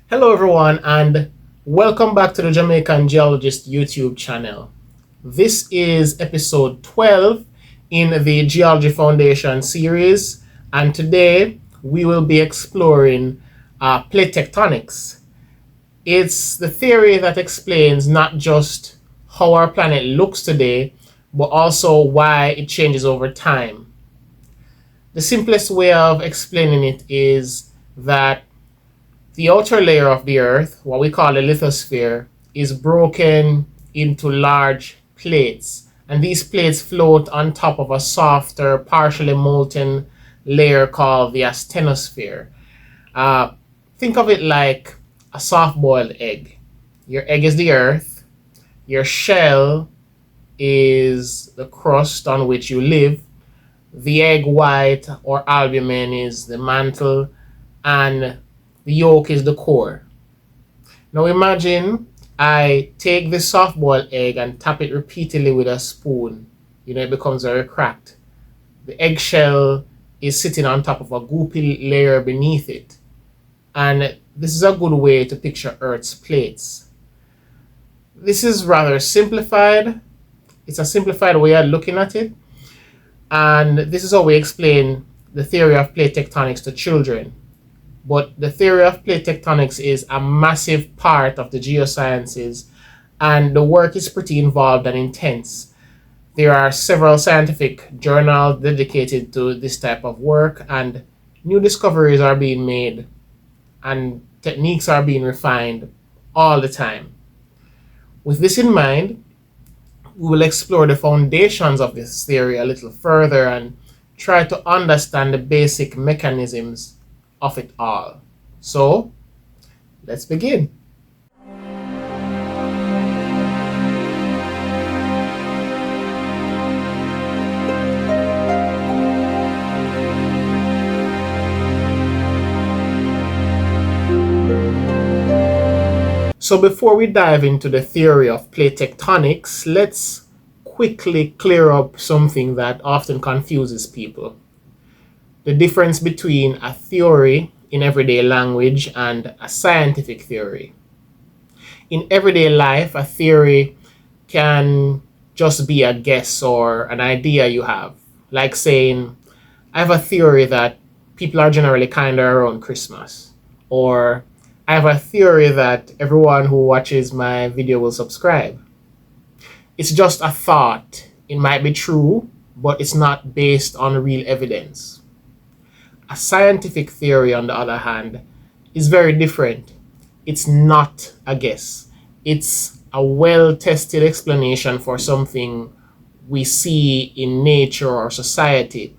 Hello, everyone, and welcome back to the Jamaican Geologist YouTube channel. This is episode 12 in the Geology Foundation Series, and today we will be exploring plate tectonics. It's the theory that explains not just how our planet looks today, but also why it changes over time. The simplest way of explaining it is that the outer layer of the Earth, what we call the lithosphere, is broken into large plates, and these plates float on top of a softer, partially molten layer called the asthenosphere. Uh, think of it like a soft boiled egg. Your egg is the Earth, your shell is the crust on which you live, the egg white or albumen is the mantle, and the yolk is the core. Now imagine I take this soft boiled egg and tap it repeatedly with a spoon. It becomes very cracked. The eggshell is sitting on top of a goopy layer beneath it. And this is a good way to picture Earth's plates. This is rather simplified. It's a simplified way of looking at it. And this is how we explain the theory of plate tectonics to children. But the theory of plate tectonics is a massive part of the geosciences, and the work is pretty involved and intense. There are several scientific journals dedicated to this type of work, and new discoveries are being made, and techniques are being refined all the time. With this in mind, we will explore the foundations of this theory a little further and try to understand the basic mechanisms of it all. So, let's begin. So before we dive into the theory of plate tectonics, let's quickly clear up something that often confuses people: the difference between a theory in everyday language and a scientific theory. In everyday life, a theory can just be a guess or an idea you have. Like saying, I have a theory that people are generally kinder around Christmas. Or, I have a theory that everyone who watches my video will subscribe. It's just a thought. It might be true, but it's not based on real evidence. A scientific theory, on the other hand, is very different. It's not a guess. It's a well-tested explanation for something we see in nature or society,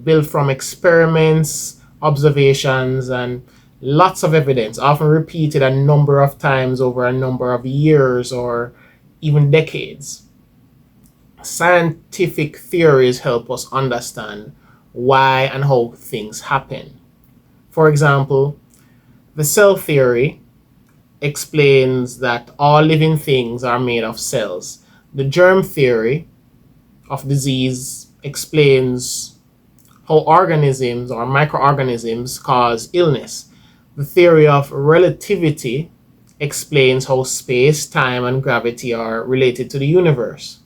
built from experiments, observations, and lots of evidence, often repeated a number of times over a number of years or even decades. Scientific theories help us understand why and how things happen. For example, the cell theory explains that all living things are made of cells. The germ theory of disease explains how organisms or microorganisms cause illness. The theory of relativity explains how space, time, and gravity are related to the universe.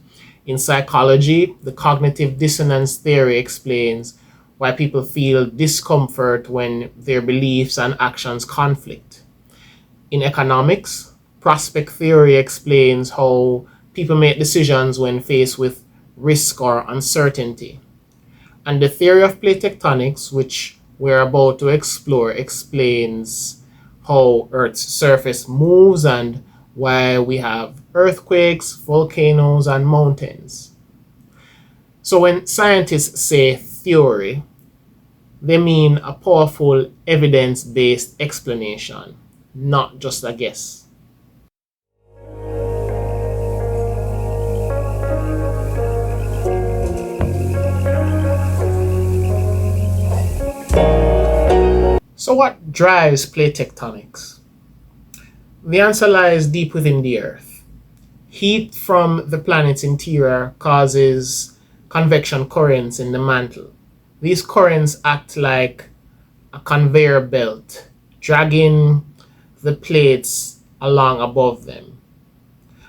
In psychology, the cognitive dissonance theory explains why people feel discomfort when their beliefs and actions conflict. In economics, prospect theory explains how people make decisions when faced with risk or uncertainty. And the theory of plate tectonics, which we're about to explore, explains how Earth's surface moves and why we have earthquakes, volcanoes, and mountains. So when scientists say theory, they mean a powerful evidence-based explanation, not just a guess. So what drives plate tectonics? The answer lies deep within the Earth. Heat from the planet's interior causes convection currents in the mantle. These currents act like a conveyor belt, dragging the plates along above them.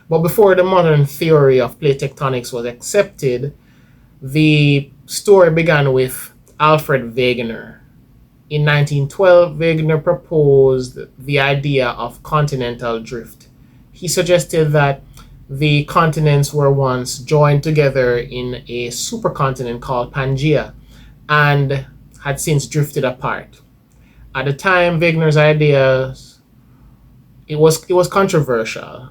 But before the modern theory of plate tectonics was accepted, the story began with Alfred Wegener. In 1912, Wegener proposed the idea of continental drift. He suggested that the continents were once joined together in a supercontinent called Pangaea and had since drifted apart. At the time, Wegener's ideas it was controversial.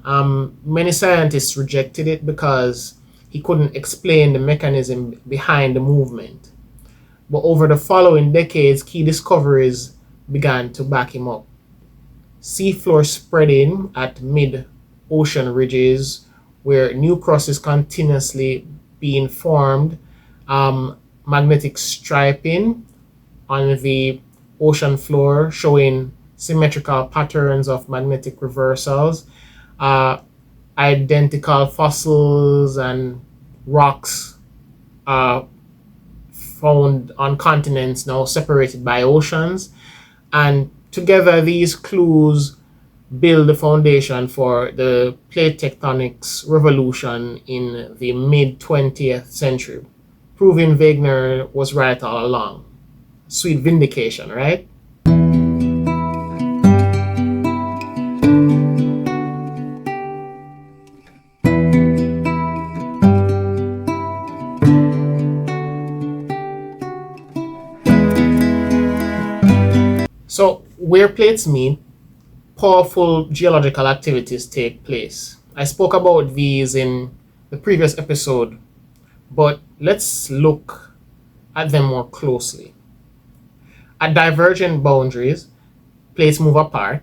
Many scientists rejected it because he couldn't explain the mechanism behind the movement. But over the following decades, key discoveries began to back him up. Seafloor spreading at mid-ocean ridges where new crust is continuously being formed, magnetic striping on the ocean floor showing symmetrical patterns of magnetic reversals, identical fossils and rocks found on continents now separated by oceans. And together, these clues build the foundation for the plate tectonics revolution in the mid 20th century, proving Wegener was right all along. Sweet vindication, right? So, where plates meet, powerful geological activities take place. I spoke about these in the previous episode, but let's look at them more closely. At divergent boundaries, plates move apart,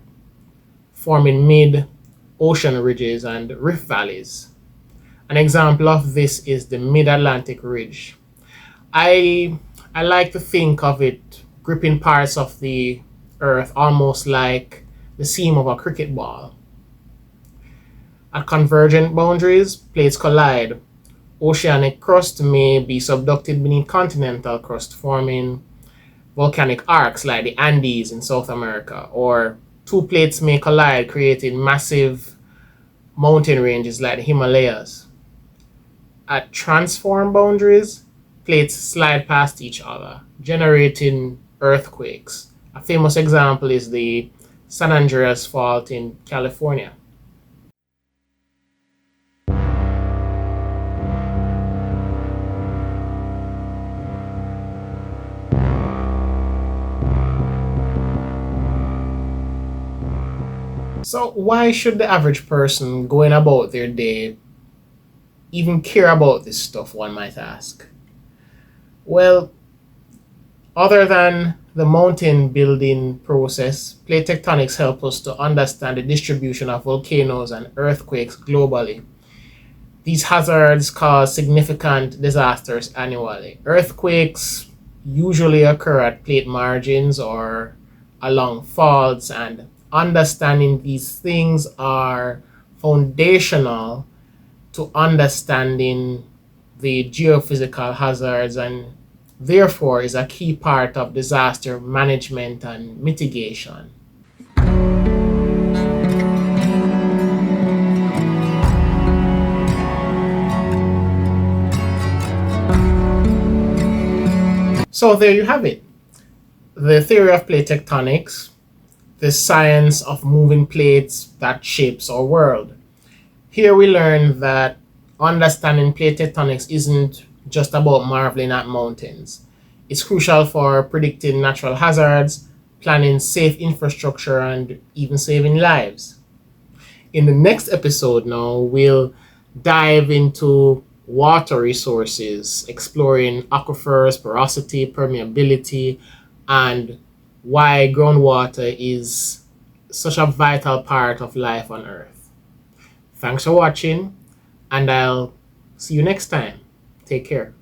forming mid-ocean ridges and rift valleys. An example of this is the Mid-Atlantic Ridge. I like to think of it gripping parts of the Earth almost like the seam of a cricket ball. At convergent boundaries, plates collide. Oceanic crust may be subducted beneath continental crust, forming volcanic arcs like the Andes in South America, or two plates may collide, creating massive mountain ranges like the Himalayas. At transform boundaries, plates slide past each other, generating earthquakes. A famous example is the San Andreas Fault in California. So why should the average person going about their day even care about this stuff, one might ask? Well, other than the mountain building process, plate tectonics help us to understand the distribution of volcanoes and earthquakes globally. These hazards cause significant disasters annually. Earthquakes usually occur at plate margins or along faults, and understanding these things are foundational to understanding the geophysical hazards and therefore is a key part of disaster management and mitigation. So there you have it. The theory of plate tectonics, the science of moving plates that shapes our world. Here we learn that understanding plate tectonics isn't just about marveling at mountains. It's crucial for predicting natural hazards, planning safe infrastructure, and even saving lives. In the next episode now, we'll dive into water resources, exploring aquifers, porosity, permeability, and why groundwater is such a vital part of life on Earth. Thanks for watching, and I'll see you next time. Take care.